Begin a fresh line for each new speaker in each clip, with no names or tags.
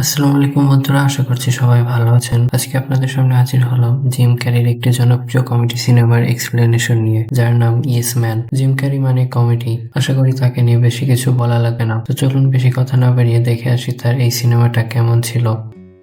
আসসালামু আলাইকুম বন্ধুরা, আশা করছি সবাই ভালো আছেন। আজকে আপনাদের সামনে হাজির হলাম জিম ক্যারির একটি জনপ্রিয় কমেডি সিনেমার এক্সপ্লেনেশন নিয়ে, যার নাম ইয়েস ম্যান। জিম ক্যারি মানে কমেডি, আশা করি তাকে নিয়ে বেশি কিছু বলা লাগে না। তো চলুন বেশি কথা না বাড়িয়ে দেখে আসি তার এই সিনেমাটা কেমন ছিল।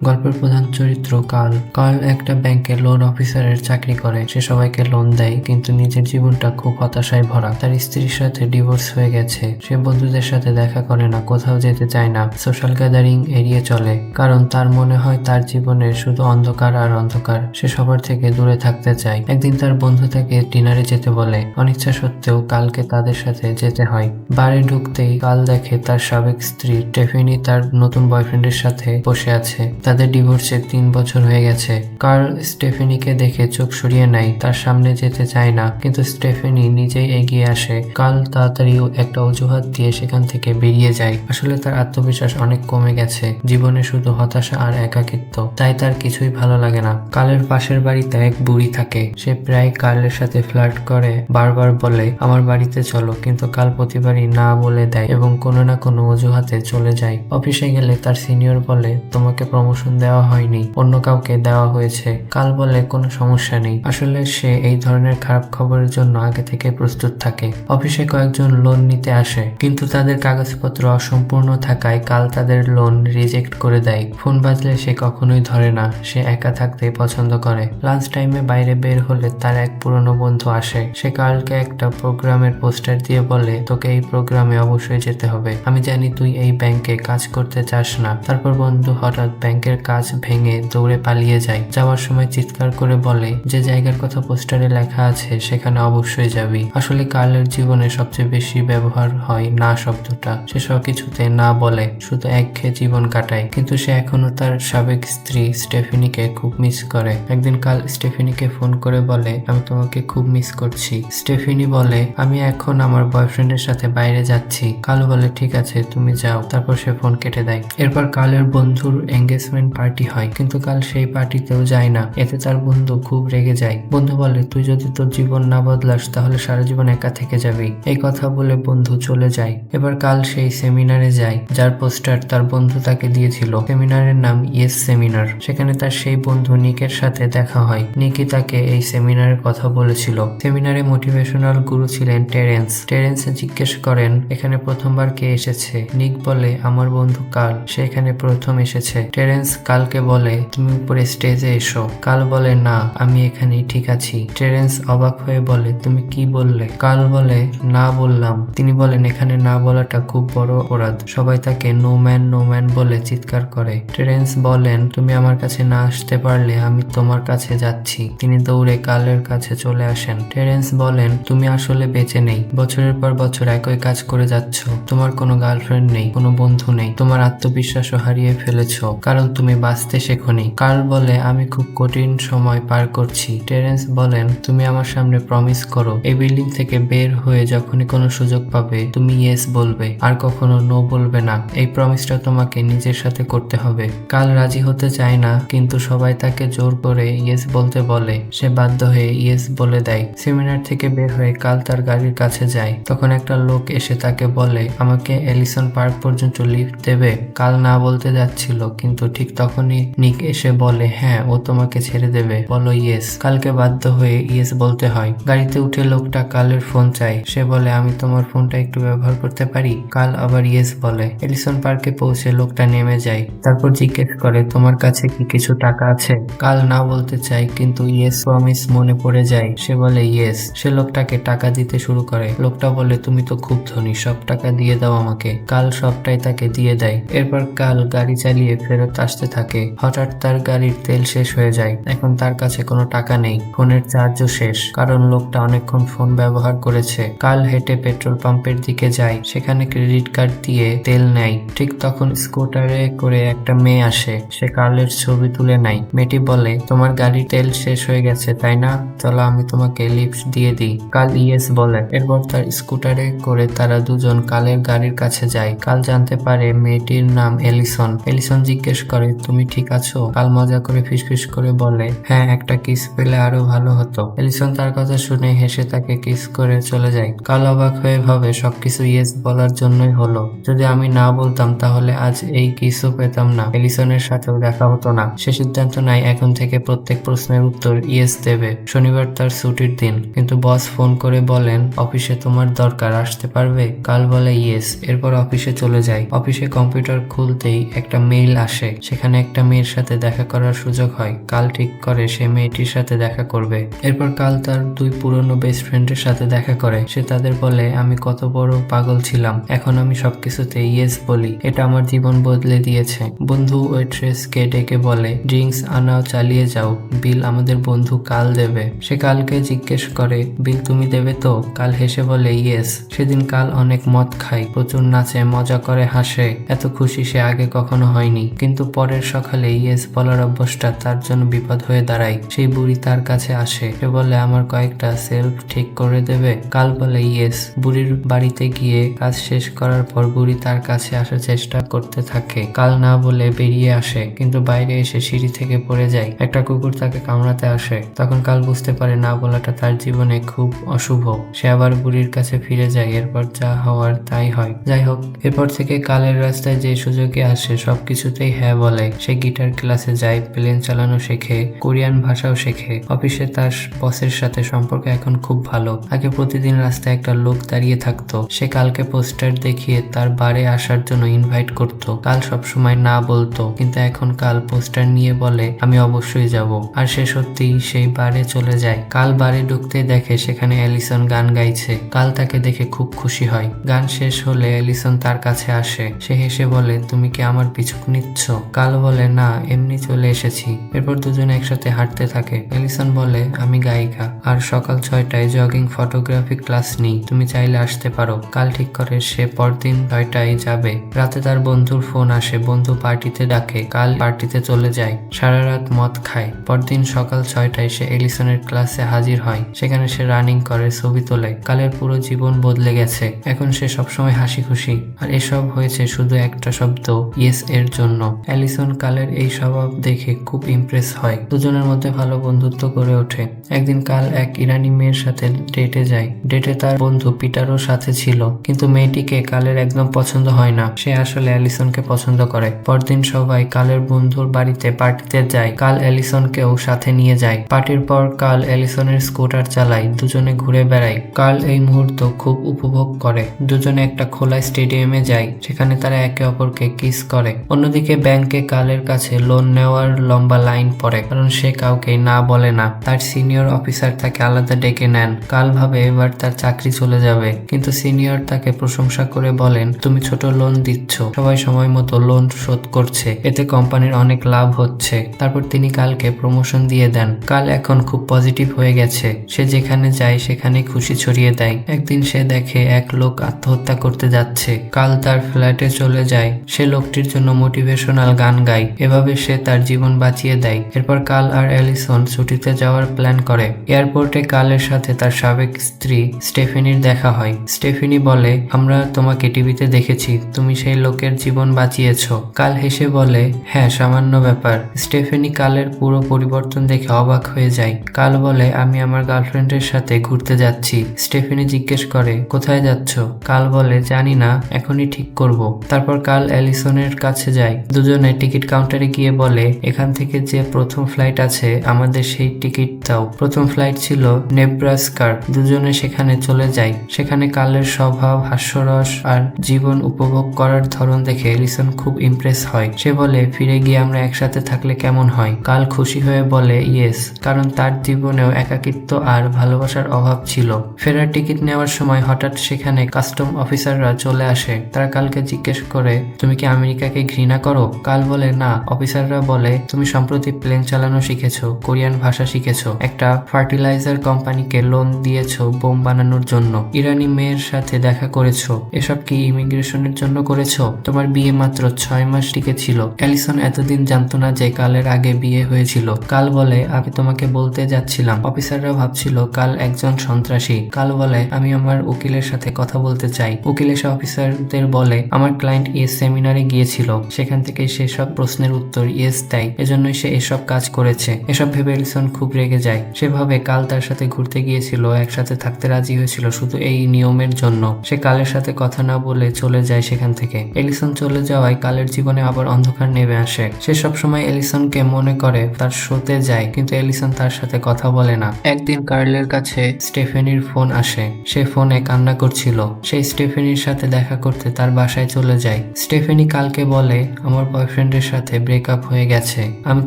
গল্পের প্রধান চরিত্র কার্ল। কার্ল একটা ব্যাংকে লোন অফিসারের চাকরি করে। সে সবাইকে লোন দেয়, কিন্তু নিজের জীবনটা খুব হতাশায় ভরা। তার স্ত্রীর সাথে ডিভোর্স হয়ে গেছে। সে বন্ধুদের সাথে দেখা করে না, কোথাও যেতে চায় না, সোশ্যাল গ্যাদারিং এড়িয়ে চলে, কারণ তার মনে হয় তার জীবনে শুধু অন্ধকার আর অন্ধকার। সে সবার থেকে দূরে থাকতে চায়। একদিন তার বন্ধু তাকে ডিনারে যেতে বলে। অনিচ্ছা সত্ত্বেও কালকে তাদের সাথে যেতে হয়। বারে ঢুকতেই কাল দেখে তার সাবেক স্ত্রী স্টেফেনি তার নতুন বয়ফ্রেন্ডের সাথে বসে আছে। তাদের ডিভোর্সের 3 বছর হয়ে গেছে। কার্ল স্টেফেনিকে দেখে চোখ সরিয়ে নেয়, তার সামনে যেতে চায় না, কিন্তু স্টেফেনি নিজেই এগিয়ে আসে। কার্ল তাড়াতাড়ি একটা অজুহাত দিয়ে সেখান থেকে বেরিয়ে যায়। আসলে তার আত্মবিশ্বাস অনেক কমে গেছে, জীবনে শুধু হতাশা আর একাকিত্ব, তাই তার কিছুই ভালো লাগে না। কার্লের পাশের বাড়িতে এক বুড়ি থাকে। সে প্রায় কার্লের সাথে ফ্লার্ট করে, বারবার বলে আমার বাড়িতে চলো, কিন্তু কার্ল প্রতিবারই না বলে দেয় এবং কোনো না কোনো অজুহাতে চলে যায়। অফিসে গেলে তার সিনিয়র বলে তোমাকে প্রমোশন দেওয়া হয়নি, অন্য কাউকে দেওয়া হয়েছে। কাল বলে কোনো সমস্যা নেই। আসলে সে এই ধরনের খারাপ খবরের জন্য আগে থেকে প্রস্তুত থাকে। অফিসে কয়েকজন লোন নিতে আসে, কিন্তু তাদের কাগজপত্র অসম্পূর্ণ থাকায় কাল তাদের লোন রিজেক্ট করে দেয়। ফোন বাজলে সে কখনোই ধরে না, সে একা থাকতে পছন্দ করে। লাঞ্চ টাইমে বাইরে বের হলে তার এক পুরনো বন্ধু আসে। সে কার্লকে একটা প্রোগ্রামের পোস্টার দিয়ে বলে তোকে এই প্রোগ্রামে অবশ্যই যেতে হবে, আমি জানি তুই এই ব্যাংকে কাজ করতে চাস না। তারপর বন্ধু হঠাৎ ব্যাংকের কাজ ভেঙে দৌড়ে পালিয়ে যায়। যাওয়ার সময় চিৎকার করে বলে যে জায়গার কথা পোস্টারে লেখা আছে সেখানে অবশ্যই যাবি। আসলে কার্লের জীবনে সবচেয়ে বেশি ব্যবহার হয় না শব্দটা। সে সবকিছুতে না বলে, শুধু একঘেয়ে জীবন কাটায়। কিন্তু সে এখনো তার সাবেক স্ত্রী স্টেফেনিকে খুব মিস করে। একদিন কার্ল স্টেফেনিকে ফোন করে বলে আমি তোমাকে খুব মিস করছি। স্টেফেনি বলে আমি এখন আমার বয়ফ্রেন্ডের সাথে বাইরে যাচ্ছি। কার্ল বলে ঠিক আছে তুমি যাও। তারপর সে ফোন কেটে দেয়। এরপর কার্লের বন্ধুর এঙ্গেজমেন্ট পার্টি হয়, কিন্তু কাল সেই পার্টিতেও যায় না। এতে তার বন্ধু খুব রেগে যায়। বন্ধু বলে তুই যদি তোর জীবন না বদলাস তাহলে সারা জীবন একা থেকে যাবি। এই কথা বলে বন্ধু চলে যায়। এবার কাল সেই সেমিনারে যায় যার পোস্টার তার বন্ধু তাকে দিয়েছিল। সেমিনারের নাম ইয়েস সেমিনার। সেখানে তার সেই বন্ধু নিকের সাথে দেখা হয়। নিকি তাকে এই সেমিনারের কথা বলেছিল। সেমিনারে মোটিভেশনাল গুরু ছিলেন টেরেন্স। টেরেন্স জিজ্ঞেস করেন এখানে প্রথমবার কে এসেছে। নিক বলে আমার বন্ধু কার্ল, সে এখানে প্রথম এসেছে। টেরেন্স কালকে বলে তুমি উপরে স্টেজে এসো। কার্ল বলে না আমি এখানেই ঠিক আছি। টেরেন্স অবাক হয়ে বলে তুমি কি বললে। কার্ল বলে না বললাম। তিনি বলেন এখানে না বলাটা খুব বড় অপরাধ। সবাই তাকে নো ম্যান বলে চিৎকার করে। টেরেন্স বলেন তুমি আমার কাছে না আসতে পারলে আমি তোমার কাছে যাচ্ছি। তিনি দৌড়ে কার্লের কাছে চলে আসেন। টেরেন্স বলেন তুমি আসলে বেঁচে নেই, বছরের পর বছর একই কাজ করে যাচ্ছ। তোমার কোনো গার্লফ্রেন্ড নেই, কোনো বন্ধু নেই, তোমার আত্মবিশ্বাসও হারিয়ে ফেলেছো কারণ তুমি বাঁচতে শেখোনি। কার্ল বলে আমি খুব কঠিন সময় পার করছি। টেরেন্স বলেন তুমি আমার সামনে প্রমিস করো এই বিল্ডিং থেকে বের হয়ে যখনই কোনো সুযোগ পাবে তুমি ইয়েস বলবে আর কখনো নো বলবে না। এই প্রমিসটা তোমাকে নিজের সাথে করতে হবে। কার্ল রাজি হতে চায় না, কিন্তু সবাই তাকে জোর করে ইয়েস বলতে বলে। সে বাধ্য হয়ে ইয়েস বলে দেয়। সেমিনার থেকে বের হয়ে কার্ল তার গাড়ির কাছে যায়। তখন একটা লোক এসে তাকে বলে আমাকে এলিসন পার্ক পর্যন্ত লিফট দেবে। কার্ল না বলতে যাচ্ছিল, কিন্তু ঠিক তখনই নিক এসে বলে হ্যাঁ ও তোমাকে ছেড়ে দেবে, বলো ইয়েস। কালকে বাধ্য হয়ে ইয়েস বলতে হয়। গাড়িতে উঠে লোকটা কার্লের ফোন চায়। সে বলে আমি তোমার ফোনটা একটু ব্যবহার করতে পারি। কার্ল আবার ইয়েস বলে। এলিসন পার্কে পৌঁছে লোকটা নেমে যায়। তারপর জিজ্ঞেস করে তোমার কাছে কি কিছু টাকা আছে। কার্ল না বলতে চায়, কিন্তু ইয়েস প্রমিস মনে পড়ে যায়। সে বলে ইয়েস। সে লোকটাকে টাকা দিতে শুরু করে। লোকটা বলে তুমি তো খুব ধনী, সব টাকা দিয়ে দাও আমাকে। কার্ল সবটাই তাকে দিয়ে দেয়। এরপর কার্ল গাড়ি চালিয়ে ফেরত আসতে থাকে। হঠাৎ তার গাড়ির তেল শেষ হয়ে যায়। এখন তার কাছে কোনো টাকা নেই, ফোনের চার্জও শেষ, কারণ লোকটা অনেকক্ষণ ফোন ব্যবহার করেছে। কার্ল হেঁটে পেট্রোল পাম্পের দিকে যায়। সেখানে ক্রেডিট কার্ড দিয়ে তেল নেয়। ঠিক তখন স্কুটারে করে একটা মেয়ে আসে। সে কার্লের ছবি তুলে নেয়। মেয়েটি বলে তোমার গাড়ির তেল শেষ হয়ে গেছে তাই না, চলো আমি তোমাকে লিফট দিয়ে দিই। কার্ল ইয়েস বলে। এরপর তার স্কুটারে করে তারা দুজন কার্লের গাড়ির কাছে যায়। কার্ল জানতে পারে মেয়েটির নাম এলিসন। এলিসন জিজ্ঞেস করে করে, তুমি ঠিক আছো? কাল মজা করে ফিসফিস করে বলে, হ্যাঁ, একটা কিস পেলে আরো ভালো হতো। এলিসন তার কথা শুনে হেসে তাকে কিস করে চলে যায়। কাল অবাক হয়ে ভাবে সবকিছু ইয়েস বলার জন্যই হলো। যদি আমি না বলতাম তাহলে আজ এই কিসও পেতাম না, এলিসনের সাথেও দেখা হতো না। সে সিদ্ধান্ত নেয় এখন থেকে প্রত্যেক প্রশ্নের উত্তর ইয়েস দেবে। শনিবার তার ছুটির দিন, কিন্তু বস ফোন করে বলেন অফিসে তোমার দরকার, আসতে পারবে? কাল বলে ইয়েস, এরপর অফিসে চলে যায়। অফিসে কম্পিউটার খুলতেই একটা মেইল আসে, সেখানে একটা মেয়ের সাথে দেখা করার সুযোগ হয়। কাল ঠিক করে সে মেয়েটির সাথে দেখা করবে। এরপর কাল তার দুই পুরনো বেস্ট ফ্রেন্ডের সাথে দেখা করে। সে তাদের বলে, আমি কত বড় পাগল ছিলাম, এখন আমি সবকিছুতে ইয়েস বলি, এটা আমার জীবন বদলে দিয়েছে। বন্ধু ওয়েট্রেস কে ডেকে বলে, ড্রিঙ্কস আনাও, চালিয়ে যাও, বিল আমাদের বন্ধু কাল দেবে। সে কালকে জিজ্ঞেস করে, বিল তুমি দেবে তো? কাল হেসে বলে ইয়েস। সেদিন কাল অনেক মদ খায়, প্রচুর নাচে, মজা করে, হাসে। এত খুশি সে আগে কখনো হয়নি। কিন্তু পরের সকালে ইয়েস বলার অভ্যাসটা তার জন্য বিপদ হয়ে দাঁড়ায়। সেই বুড়ি তার কাছে আসে, সে বলে আমার কয়েকটা সেলফ ঠিক করে দেবে? কাল বলে ইয়েস। বুড়ির বাড়িতে গিয়ে কাজ শেষ করার পর বুড়ি তার কাছে আসার চেষ্টা করতে থাকে। কাল না বলে বেরিয়ে আসে, কিন্তু বাইরে এসে সিঁড়ি থেকে পড়ে যায়। একটা কুকুর তাকে কামড়াতে আসে। তখন কাল বুঝতে পারে না বলাটা তার জীবনে খুব অশুভ। সে আবার বুড়ির কাছে ফিরে যায়। এরপর যা হওয়ার তাই হয়। যাই হোক, এরপর থেকে কালের রাস্তায় যে সুযোগে আসে সবকিছুতেই হ্যাঁ বলে। সে গিটার ক্লাসে যায়, প্লেন চালানো শেখে, কোরিয়ান ভাষাও শেখে। অফিসে তার বসের সাথে সম্পর্ক এখন খুব ভালো। আগে প্রতিদিন রাস্তায় একটা লোক দাঁড়িয়ে থাকতো। সে কালকে পোস্টার দেখিয়ে তার বারে আসার জন্য ইনভাইট করত। কাল সবসময় না বলতো, কিন্তু এখন কাল পোস্টার নিয়ে বলে আমি অবশ্যই যাব। আর সে সত্যিই সেই বারে চলে যায়। কাল বারে ঢুকতে দেখে সেখানে এলিসন গান গাইছে। কাল তাকে দেখে খুব খুশি হয়। গান শেষ হলে এলিসন তার কাছে আসে। সে হেসে বলে, তুমি কি আমার পিছু নিচ্ছ? কাল বলে, না, এমনি চলে এসেছি। এরপর দুজনে একসাথে হাঁটতে থাকে। এলিসন বলে, আমি গায়িকা, আর সকাল 6টায় জগিং ফটোগ্রাফি ক্লাস নিই, তুমি চাইলে আসতে পারো। কাল ঠিক করে সে পরদিন 6টায় যাবে। রাতে তার বন্ধুর ফোন আসে, বন্ধু পার্টিতে ডাকে। কাল পার্টিতে চলে যায়, সারা রাত মদ খায়। পরদিন সকাল 6টায় সে এলিসনের ক্লাসে হাজির হয়। সেখানে সে রানিং করে, ছবি তোলে। কালের পুরো জীবন বদলে গেছে। এখন সে সবসময় হাসি খুশি। আর এসব হয়েছে শুধু একটা শব্দ ইয়েস এর জন্য। এলিসন কালের এই স্বভাব দেখে খুব ইমপ্রেস হয়। দুজনের মধ্যে ভালো বন্ধুত্ব গড়ে ওঠে। একদিন কাল এক ইরানি মেয়ের সাথে ডেটে যায়। ডেটে তার বন্ধু পিটারও সাথে ছিল, কিন্তু মেয়েটিকে কালের একদম পছন্দ হয় না। সে আসলে এলিসনকে পছন্দ করে। পরদিন সবাই কালের বন্ধুর বাড়িতে পার্টিতে যায়। কাল এলিসনকেও সাথে নিয়ে যায়। পার্টির পর কাল এলিসনের স্কুটার চালায়, দুজনে ঘুরে বেড়ায়। কাল এই মুহূর্ত খুব উপভোগ করে। দুজনে একটা খোলা স্টেডিয়ামে যায়, সেখানে তারা একে অপরকে কিস করে। অন্যদিকে ব্যাংকে কালের কাছে লোন নেওয়ার লম্বা লাইন পড়ে, কারণ সে কাউকে না বলে না। তার সিনিয়র অফিসার তাকে আলাদা ডেকে নেন। কাল ভাবে এবার তার চাকরি চলে যাবে, কিন্তু সিনিয়র তাকে প্রশংসা করে বলেন, তুমি ছোট লোন দিচ্ছ, সবাই সময় মতো লোন শোধ করছে, এতে কোম্পানির অনেক লাভ হচ্ছে। তারপর তিনি কালকে প্রমোশন দিয়ে দেন। কাল এখন খুব পজিটিভ হয়ে গেছে। সে যেখানে যায় সেখানে খুশি ছড়িয়ে দেয়। একদিন সে দেখে এক লোক আত্মহত্যা করতে যাচ্ছে। কাল তার ফ্ল্যাটে চলে যায়। সে লোকটির জন্য মোটিভেশনাল গান গায়। এভাবে সে তার জীবন বাঁচিয়ে দেয়। এরপর কাল আর এলিসন ছুটিতে যাওয়ার প্ল্যান করে। এয়ারপোর্টে কালের সাথে তার সাবেক স্ত্রী স্টেফেনির দেখা হয়। স্টেফেনি বলে, আমরা তোমাকে টিভিতে দেখেছি, তুমি সেই লোকের জীবন বাঁচিয়েছো। কাল হেসে বলে, হ্যাঁ, সামান্য ব্যাপার। স্টেফেনি কালের পুরো পরিবর্তন দেখে অবাক হয়ে যায়। কাল বলে, আমি আমার গার্লফ্রেন্ডের সাথে ঘুরতে যাচ্ছি। স্টেফেনি জিজ্ঞেস করে, কোথায় যাচ্ছ? কাল বলে, জানি না, এখনই ঠিক করব। তারপর কাল এলিসনের কাছে যায়। দুজনে টিকিট কাউন্টারে গিয়ে বলে, এখান থেকে যে প্রথম ফ্লাইট আছে আমাদের সেই টিকিট দাও। প্রথম ফ্লাইট ছিল নেব্রাস্কার। দুজনে সেখানে চলে যায়। সেখানে কালের স্বভাব, হাস্যরস আর জীবন উপভোগ করার ধরন দেখে এলিসন খুব ইমপ্রেস হয়। সে বলে, ফিরে গিয়ে আমরা একসাথে থাকলে কেমন হয়? কাল খুশি হয়ে বলে ইয়েস, কারণ তার জীবনেও একাকিত্ব আর ভালোবাসার অভাব ছিল। ফেরার টিকিট নেওয়ার সময় হঠাৎ সেখানে কাস্টম অফিসাররা চলে আসে। তারা কালকে জিজ্ঞেস করে, তুমি কি আমেরিকাকে ঘৃণা করো? কাল বলে, না। অফিসাররা বলে, তুমি সম্প্রতি প্লেন চালানো শিখেছো, কোরিয়ান ভাষা শিখেছো, একটা ফার্টিলাইজার কোম্পানিকে লোন দিয়েছো বোম বানানোর জন্য, ইরানি মেয়ের সাথে দেখা করেছো। এসব কি ইমিগ্রেশনের জন্য করেছো? তোমার বিয়ে মাত্র 6 মাস টিকেছিল। এলিসন এতদিন জানতো না যে কালের আগে বিয়ে হয়েছিল। কাল বলে, আমি তোমাকে বলতে যাচ্ছিলাম। অফিসাররা ভাবছিল কাল একজন সন্ত্রাসী। কাল বলে, আমি আমার উকিলের সাথে কথা বলতে চাই। উকিল এসে অফিসারদের বলে, আমার ক্লায়েন্ট এই সেমিনারে গিয়েছিল, সেখান থেকে সে এসব প্রশ্নের উত্তর ইয়েস দেয়, এজন্যই সে এসব কাজ করেছে। এসব ভেবে এলিসন খুব রেগে যায়। সেভাবে কাল তার সাথে ঘুরতে গিয়েছিল, একসাথে থাকতে রাজি হয়েছিল শুধু এই নিয়মের জন্য। সে কালের সাথে কথা না বলে চলে যায় সেখান থেকে। এলিসন চলে যাওয়ায় কালের জীবনে আবার অন্ধকার নেমে আসে। সে সবসময় এলিসনকে মনে করে তার শোতে যায়, কিন্তু এলিসন তার সাথে কথা বলে না। একদিন কার্লের কাছে স্টেফেনির ফোন আসে। সে ফোনে কান্না করছিল। সে স্টেফেনির সাথে দেখা করতে তার বাসায় চলে যায়। স্টেফেনি কালকে বলে, আমার বয়ফ্রেন্ডের সাথে ব্রেকআপ হয়ে গেছে, আমি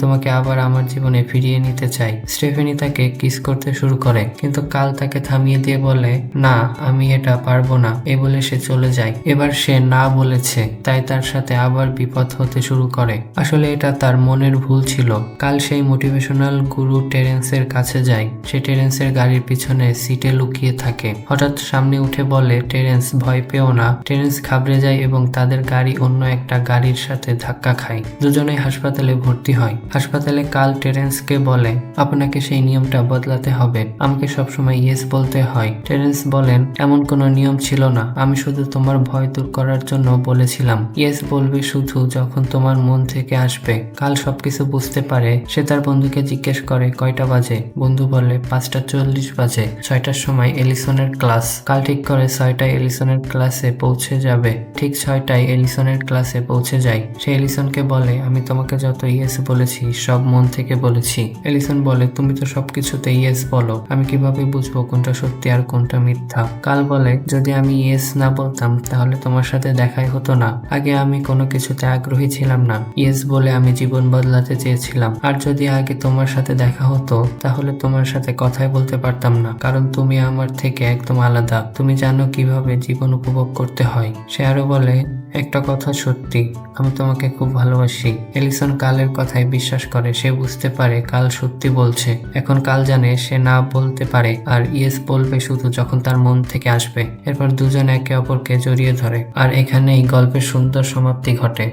তোমাকে আবার আমার জীবনে ফিরিয়ে নিতে চাই। স্টেফেনি তাকে কিস করতে শুরু করে, কিন্তু কাল তাকে থামিয়ে দিয়ে বলে, না আমি এটা পারবো না। এ বলে সে চলে যায়। এবার সে না বলেছে, তাই তার সাথে আবার বিপদ হতে শুরু করে। আসলে এটা তার মনের ভুল ছিল। কাল সেই মোটিভেশনাল গুরু টেরেন্সের কাছে যায়। সে টেরেন্সের গাড়ির পিছনে সিটে লুকিয়ে থাকে। হঠাৎ সামনে উঠে বলে, টেরেন্স ভয় পেও না। টেরেন্স ঘাবড়ে যায় এবং তাদের গাড়ি অন্য একটা গাড়ির সাথে ধাক্কা খায়। দুজনেই হাসপাতালে ভর্তি হয়। হাসপাতালে কাল টেরেন্সকে বলে, আপনাকে সেই নিয়মটা বদলাতে হবে, আমাকে সবসময় ইয়েস বলতে হয়। টেরেন্স বলেন, এমন কোনো নিয়ম ছিল না, আমি শুধু তোমার ভয় দূর করার জন্য বলেছিলাম। ইয়েস বলবে শুধু যখন তোমার মন থেকে আসবে। কাল সবকিছু বুঝতে পারে। সে তার বন্ধুকে জিজ্ঞেস করে কয়টা বাজে। বন্ধু বলে 5:40 বাজে। 6টার সময় এলিসনের ক্লাস। কাল ঠিক করে 6টায় এলিসনের ক্লাসে পৌঁছে যাবে। ঠিক 6টায় এলিসনের ক্লাসে পৌঁছে যায়। সে এলিসনকে বলে, আমি তোমাকে যত ইয়েস বলেছি সব মন থেকে বলেছি। এলিসন বলে, তুমি তো সবকিছুতে ইয়েস বলো, আমি কিভাবে বুঝবো কোনটা সত্যি আর কোনটা মিথ্যা। কাল বলে, যদি আমি ইয়েস না বলতাম তাহলে তোমার সাথে দেখাই হতো না। আগে আমি কোনো কিছুতে আগ্রহী ছিলাম না। ইয়েস বলে আমি জীবন বদলাতে চেয়েছিলাম। আর যদি আগে তোমার সাথে দেখা হতো তাহলে তোমার সাথে কথাই বলতে পারতাম না, কারণ তুমি আমার থেকে একদম আলাদা। তুমি জানো কিভাবে জীবন উপভোগ করতে হয়। সে আরো বলে, একটা কথা সত্যি, আমি তোমাকে খুব ভালোবাসি। এলিসন কালের কথায় বিশ্বাস করে। সে বুঝতে পারে কাল সত্যি বলছে। এখন কাল জানে সে না বলতে পারে, আর ইয়েস বলবে শুধু যখন তার মন থেকে আসবে। এরপর দুজন একে অপরকে জড়িয়ে ধরে। আর এখানেই গল্পের সুন্দর সমাপ্তি ঘটে।